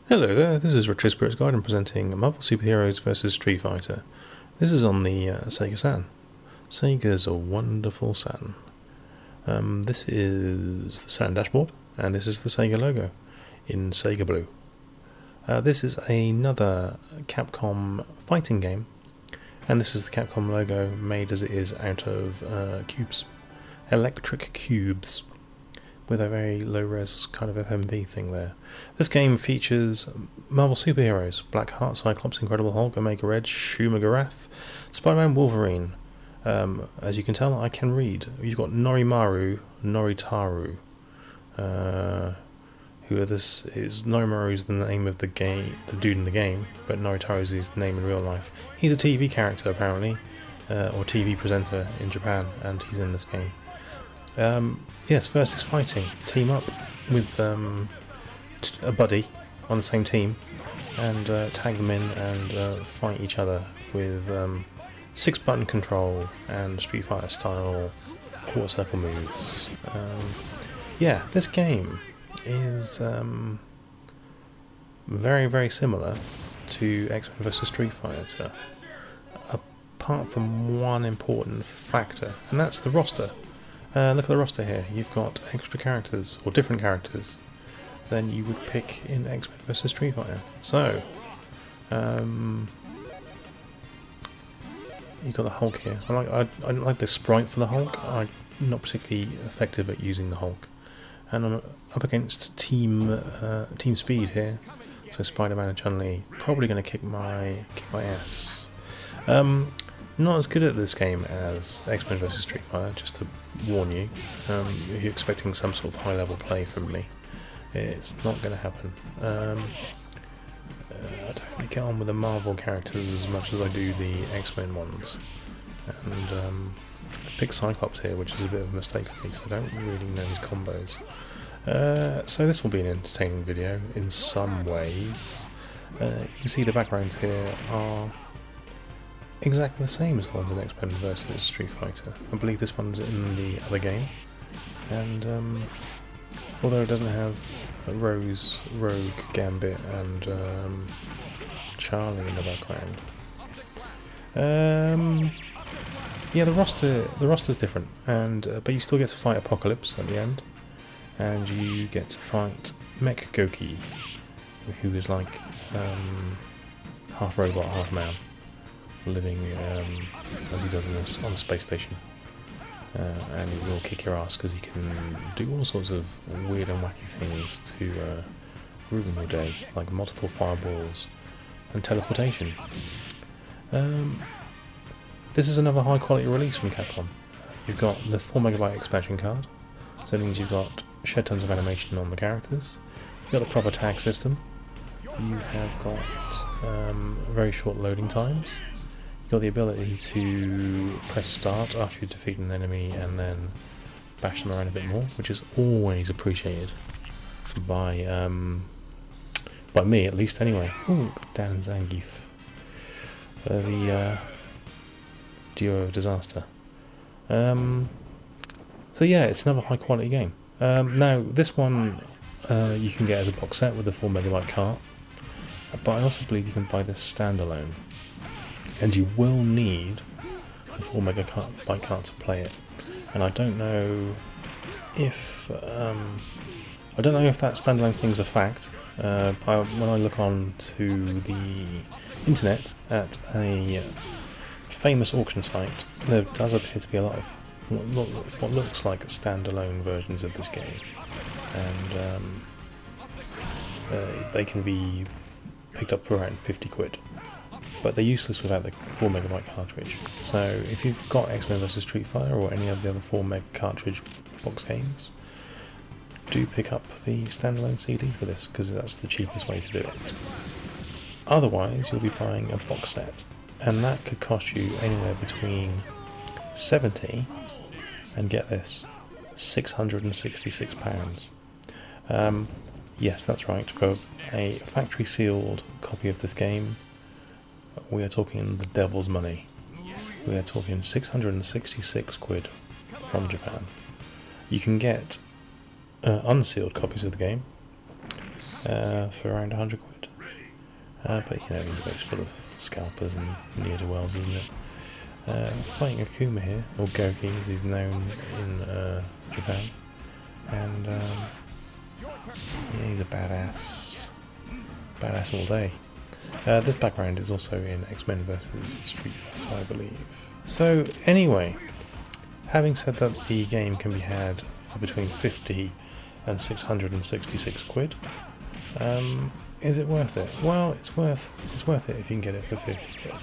Hello there, this is Retro Spirits Guide and presenting Marvel Superheroes vs Street Fighter. This is on the Sega Saturn. Sega's a wonderful Saturn. This is the Saturn dashboard, and this is the Sega logo in Sega Blue. This is another Capcom fighting game, and this is the Capcom logo made as it is out of cubes. Electric cubes. With a very low-res kind of FMV thing there. This game features Marvel superheroes: Blackheart, Cyclops, Incredible Hulk, Omega Red, Shuma-Gorath, Spider-Man, Wolverine. As you can tell, I can read. You've got Noritaru. Who this is? Norimaru is the name of the dude in the game, but Noritaru is his name in real life. He's a TV character apparently, or TV presenter in Japan, and he's in this game. Yes, versus fighting. Team up with a buddy on the same team and tag them in and fight each other with 6-button control and Street Fighter style quarter circle moves. Yeah, this game is very, very similar to X-Men vs Street Fighter, apart from one important factor, and that's the roster. Look at the roster here. You've got extra characters, or different characters, than you would pick in X-Men vs Street Fighter. So, you've got the Hulk here. I don't like the sprite for the Hulk. I'm not particularly effective at using the Hulk. And I'm up against Team Speed here. So Spider-Man and Chun-Li probably going to kick my ass. Not as good at this game as X-Men vs Street Fighter, just to warn you. If you're expecting some sort of high-level play from me, it's not going to happen. I don't get on with the Marvel characters as much as I do the X-Men ones. And I picked Cyclops here, which is a bit of a mistake for me, because I don't really know his combos. So this will be an entertaining video in some ways. You can see the backgrounds here are exactly the same as the ones in X-Men vs Street Fighter. I believe this one's in the other game, and although it doesn't have Rose, Rogue, Gambit, and Charlie in the background, yeah, the roster's different, and but you still get to fight Apocalypse at the end, and you get to fight Mech Goki, who is like half robot, half man, living as he does on the space station, and he will kick your ass because he can do all sorts of weird and wacky things to ruin your day, like multiple fireballs and teleportation. This is another high quality release from Capcom. You've got the 4MB expansion card, so it means you've got shed tons of animation on the characters. You've got the proper tag system. You have got very short loading times. You've got the ability to press start after you defeat an enemy and then bash them around a bit more, which is always appreciated by me, at least anyway. Ooh, Dan and Zangief. The duo of disaster. So yeah, it's another high quality game. Now, this one you can get as a box set with the 4MB cart, but I also believe you can buy this standalone. And you will need the 4MB cart to play it. And I don't know if that standalone thing's a fact. When I look on to the internet at a famous auction site, there does appear to be a lot of what looks like standalone versions of this game, and they can be picked up for around 50 quid. But they're useless without the 4MB cartridge. So if you've got X-Men vs Street Fighter or any of the other 4MB cartridge box games, do pick up the standalone CD for this, because that's the cheapest way to do it. Otherwise, you'll be buying a box set, and that could cost you anywhere between 70 and, get this, £666. Yes, that's right. For a factory sealed copy of this game, we are talking the devil's money. We are talking 666 quid from Japan. You can get unsealed copies of the game for around 100 quid. But you know, it's full of scalpers and ne'er-do-wells, isn't it? Fighting Akuma here, or Goki as he's known in Japan. And yeah, he's a badass. Badass all day. This background is also in X-Men vs Street Fighter, I believe. So anyway, having said that the game can be had for between 50 and 666 quid, is it worth it? Well, it's worth it if you can get it for 50 quid.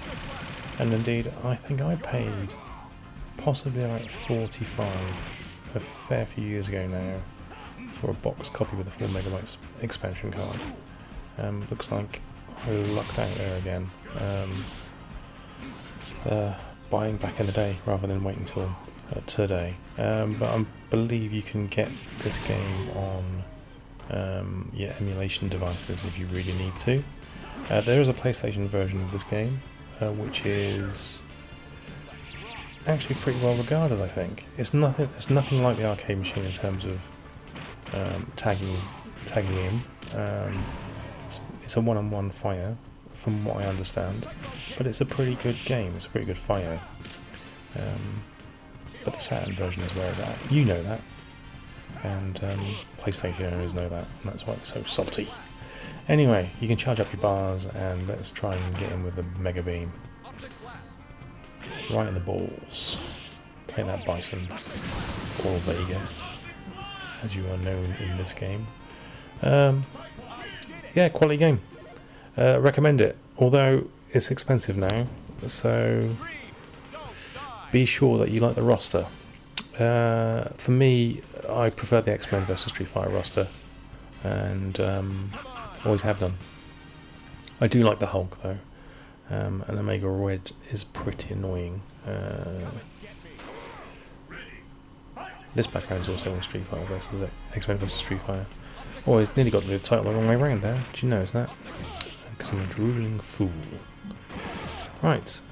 And indeed, I think I paid possibly like 45 a fair few years ago now for a box copy with a 4 megabytes expansion card. Looks like I lucked out there again, buying back in the day rather than waiting till today. But I believe you can get this game on emulation devices if you really need to. There is a PlayStation version of this game, which is actually pretty well regarded. I think it's nothing like the arcade machine in terms of tagging in. It's a one-on-one fire, from what I understand, but it's a pretty good game. It's a pretty good fire. But the Saturn version is where it's at. You know that, and PlayStation owners know that, and that's why it's so salty. Anyway, you can charge up your bars, and let's try and get in with the Mega Beam. Right in the balls. Take that, Bison. Or Vega, as you are known in this game. Yeah, quality game. Recommend it. Although it's expensive now, so be sure that you like the roster. For me, I prefer the X-Men vs Street Fighter roster, and always have done. I do like the Hulk though, and Omega Red is pretty annoying. This background is also in Street Fighter vs X-Men vs Street Fighter. Oh, he's nearly got the title the wrong way around there. Did you notice that? Because I'm a drooling fool. Right.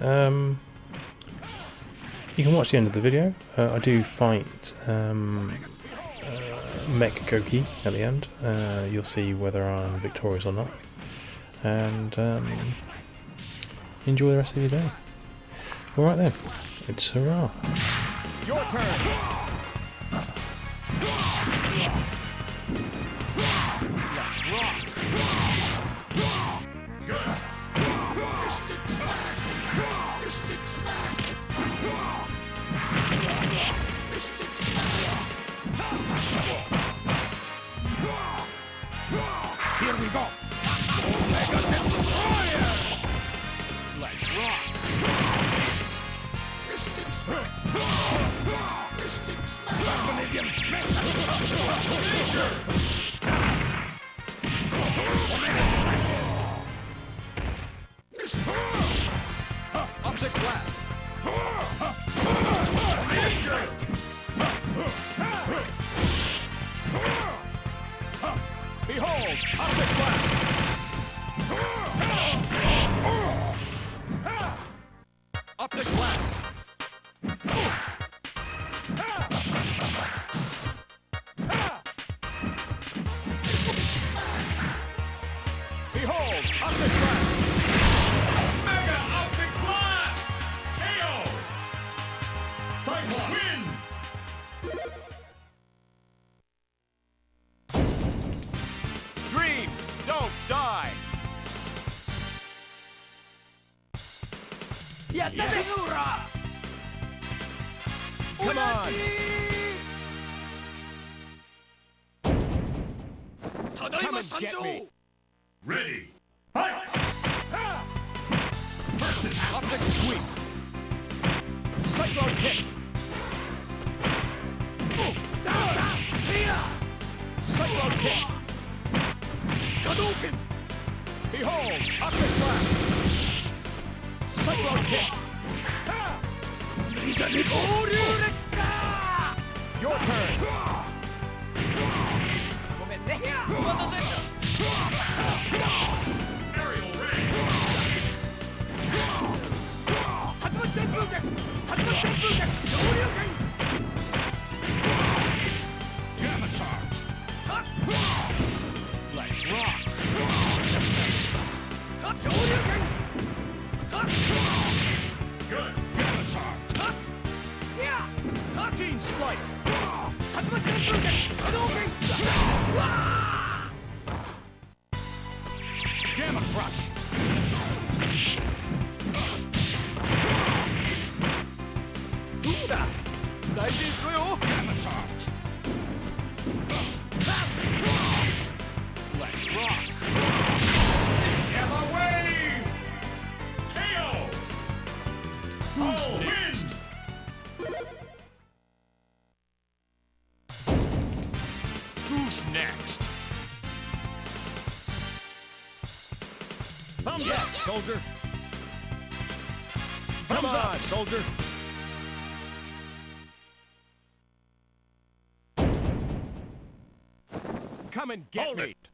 You can watch the end of the video. I do fight Mech Goki at the end. You'll see whether I'm victorious or not. And enjoy the rest of your day. Alright then. It's hurrah. Your turn. Here we go. Omega Destroyer. Let's rock. Vanadium Smash. Optic Blast. Behold, Optic Blast. Optic Blast. Behold, Optic Blast. Mega Optic Blast. KO. Cyclops win. Dream, don't die. Come on. Come and get me. Ready, fight! Optic Sweep. Cyclone Kick. Cyclone Kick. Hadouken. Behold, Optic Blast. Cyclone Kick. Your turn. Aerial ring! Gamma charge! Let's rock. crush. Ooh-da. Daisy through. Avatars. Let's rock. Gamma wave! KO! Oh, win! Who's next? Thumbs up, soldier. Thumbs up, soldier. Come and get Hold me. it.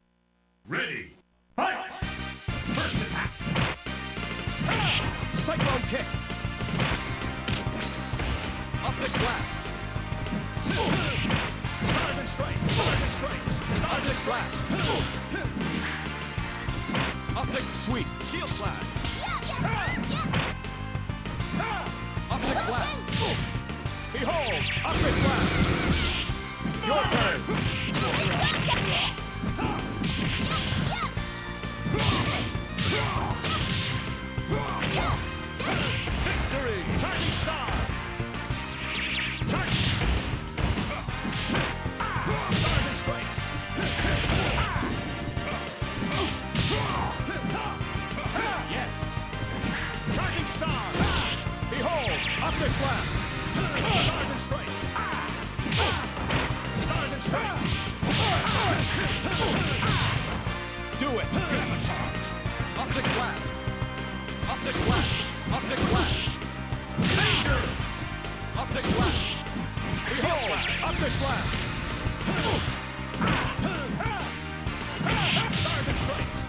Ready, fight! First attack! Cyclone kick. Optic blast. Stars and strikes. Stars and strikes. Stars and blast. Optic sweep. Shield blast. Optic blast. Behold, optic blast. Your turn. Victory! Shining star! Charge! Stars and strikes! Yes! Charging star! Behold! Optic blast! Stars and strikes! Stars and strikes! Do it! Avatars! Optic blast! Optic blast! Optic blast! Danger! Optic blast! Behold! Optic blast! Stars and strikes!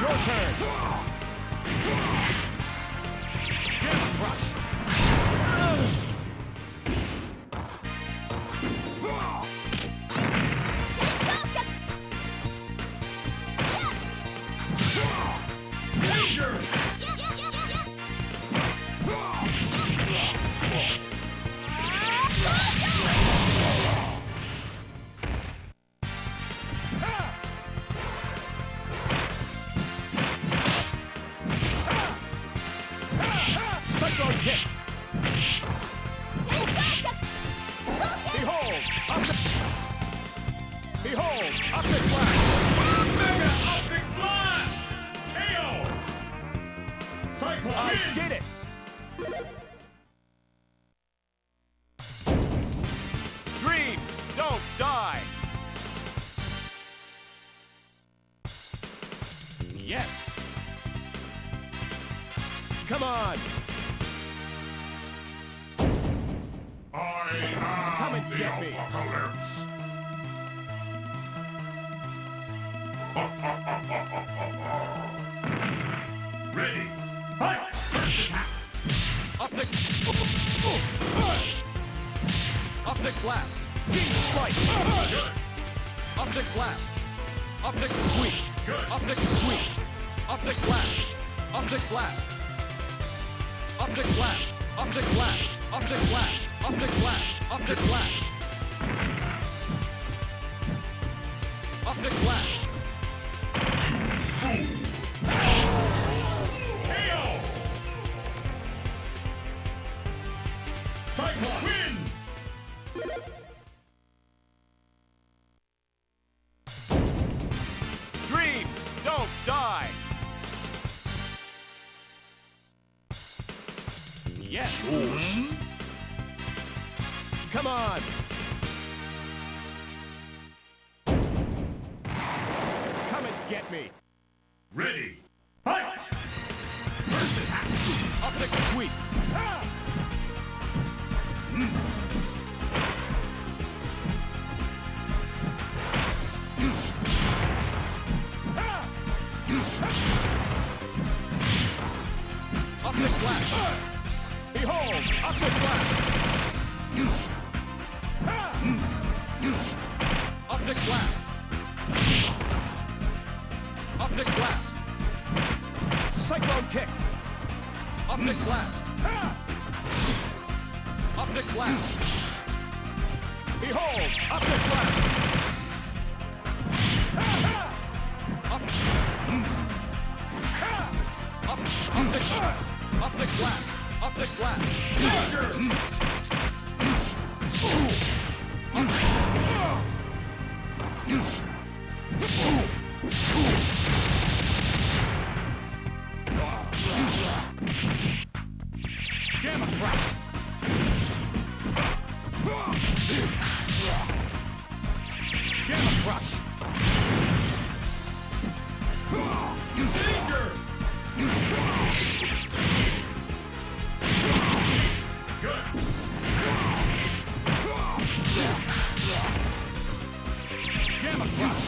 Your turn! Gamma crush! Danger! Cyclone kick! Behold! Optic... Behold! Optic blast! Mega Optic Blast! KO! Cyclone I win! did it! Dream! Don't die! Yes! Come on! I am Come and the get me. apocalypse! Ready, fight! First attack! Optic... Optic blast! Deep strike! Good! Optic blast! Optic sweep! Good. Optic sweep! Optic blast! Optic blast! Optic blast! Optic blast! Optic blast! Optic blast! Optic blast! Optic blast! KO! Cyclone win! Dream! Don't die! Yes! Come on! Come and get me! Ready, fight! First attack! Optic sweep! Optic blast! Behold! Optic blast! Optic blast! Optic blast! Cyclone kick! Optic blast! Optic blast! Behold! Optic blast! blast. Gamma crush. Gamma crush. Danger! Good. Gamma crush.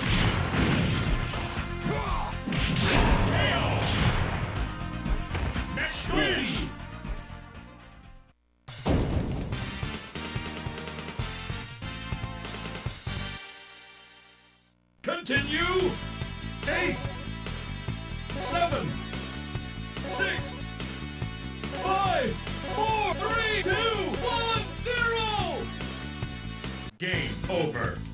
Next squeeze! Continue! 8, 7, 6, 5, 4, 3, 2, 1, 0! Game over.